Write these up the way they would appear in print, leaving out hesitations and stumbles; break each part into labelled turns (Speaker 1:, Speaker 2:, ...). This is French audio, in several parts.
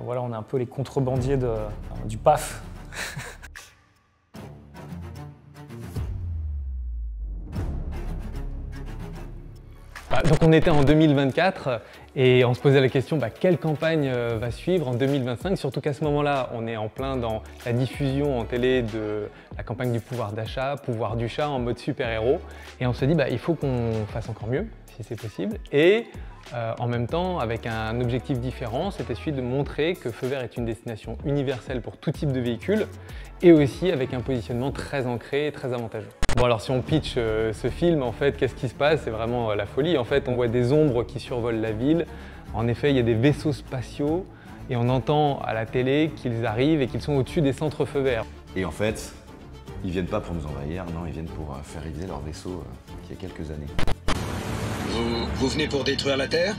Speaker 1: voilà, on est un peu les contrebandiers du PAF.
Speaker 2: Donc on était en 2024 et on se posait la question quelle campagne va suivre en 2025, surtout qu'à ce moment-là on est en plein dans la diffusion en télé de la campagne du pouvoir d'achat, pouvoir du chat en mode super-héros, et on se dit il faut qu'on fasse encore mieux si c'est possible, et en même temps avec un objectif différent, c'était celui de montrer que Feu Vert est une destination universelle pour tout type de véhicule et aussi avec un positionnement très ancré et très avantageux. Bon alors si on pitch ce film, en fait, qu'est-ce qui se passe? C'est vraiment la folie. En fait, on voit des ombres qui survolent la ville. En effet, il y a des vaisseaux spatiaux et on entend à la télé qu'ils arrivent et qu'ils sont au-dessus des centres Feu Vert.
Speaker 3: Et en fait, ils viennent pas pour nous envahir, non, ils viennent pour faire réviser leur vaisseau il y a quelques années.
Speaker 4: Vous venez pour détruire la Terre?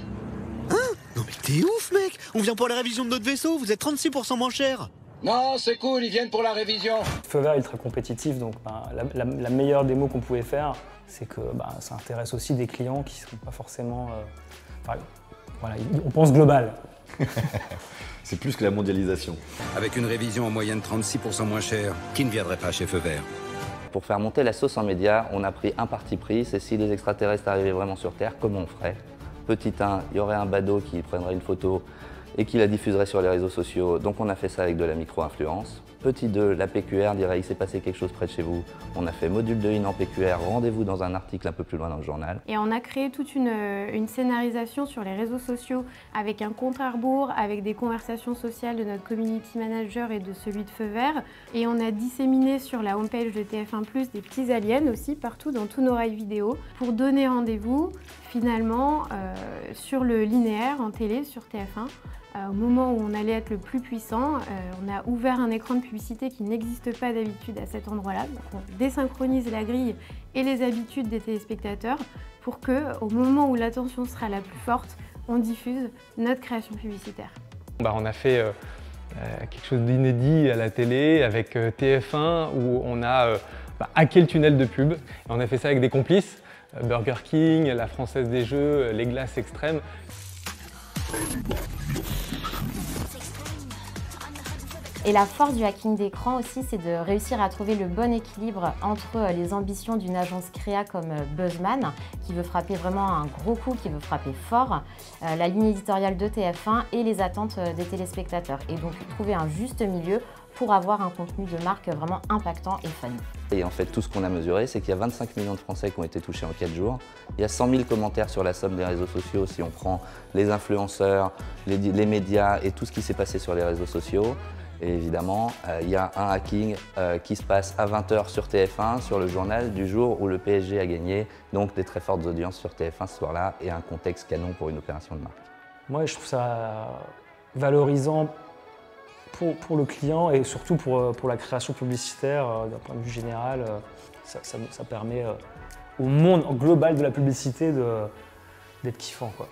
Speaker 5: Hein? Non mais t'es ouf mec! On vient pour la révision de notre vaisseau, vous êtes 36% moins cher!
Speaker 4: Non, c'est cool, ils viennent pour la révision.
Speaker 1: Feu Vert est ultra compétitif, donc la meilleure démo qu'on pouvait faire, c'est que ça intéresse aussi des clients qui ne sont pas forcément... voilà, on pense global.
Speaker 3: C'est plus que la mondialisation.
Speaker 4: Avec une révision en moyenne 36% moins chère, qui ne viendrait pas chez Feu Vert?
Speaker 6: Pour faire monter la sauce en médias, on a pris un parti pris, c'est si les extraterrestres arrivaient vraiment sur Terre, comment on ferait? Petit 1, il y aurait un badaud qui prendrait une photo et qui la diffuserait sur les réseaux sociaux, donc on a fait ça avec de la micro-influence. Petit 2, la PQR dirait il s'est passé quelque chose près de chez vous. On a fait module de in en PQR, rendez-vous dans un article un peu plus loin dans le journal.
Speaker 7: Et on a créé toute une scénarisation sur les réseaux sociaux avec un compte à rebours, avec des conversations sociales de notre community manager et de celui de Feu Vert. Et on a disséminé sur la homepage de TF1+, des petits aliens aussi partout dans tous nos rails vidéo pour donner rendez-vous finalement sur le linéaire en télé sur TF1. Au moment où on allait être le plus puissant, on a ouvert un écran de publicité qui n'existe pas d'habitude à cet endroit-là. Donc on désynchronise la grille et les habitudes des téléspectateurs pour que, au moment où l'attention sera la plus forte, on diffuse notre création publicitaire.
Speaker 2: On a fait quelque chose d'inédit à la télé avec TF1 où on a hacké le tunnel de pub. Et on a fait ça avec des complices, Burger King, la Française des Jeux, les glaces extrêmes.
Speaker 8: Et la force du hacking d'écran aussi, c'est de réussir à trouver le bon équilibre entre les ambitions d'une agence créa comme Buzzman, qui veut frapper vraiment un gros coup, qui veut frapper fort, la ligne éditoriale de TF1 et les attentes des téléspectateurs. Et donc trouver un juste milieu pour avoir un contenu de marque vraiment impactant et fun.
Speaker 6: Et en fait, tout ce qu'on a mesuré, c'est qu'il y a 25 millions de Français qui ont été touchés en 4 jours. Il y a 100 000 commentaires sur la somme des réseaux sociaux si on prend les influenceurs, les médias et tout ce qui s'est passé sur les réseaux sociaux. Et évidemment, il y a un hacking qui se passe à 20 h sur TF1, sur le journal du jour où le PSG a gagné. Donc des très fortes audiences sur TF1 ce soir-là et un contexte canon pour une opération de marque.
Speaker 1: Moi, je trouve ça valorisant pour le client et surtout pour la création publicitaire d'un point de vue général. Ça permet au monde global de la publicité d'être kiffant, quoi.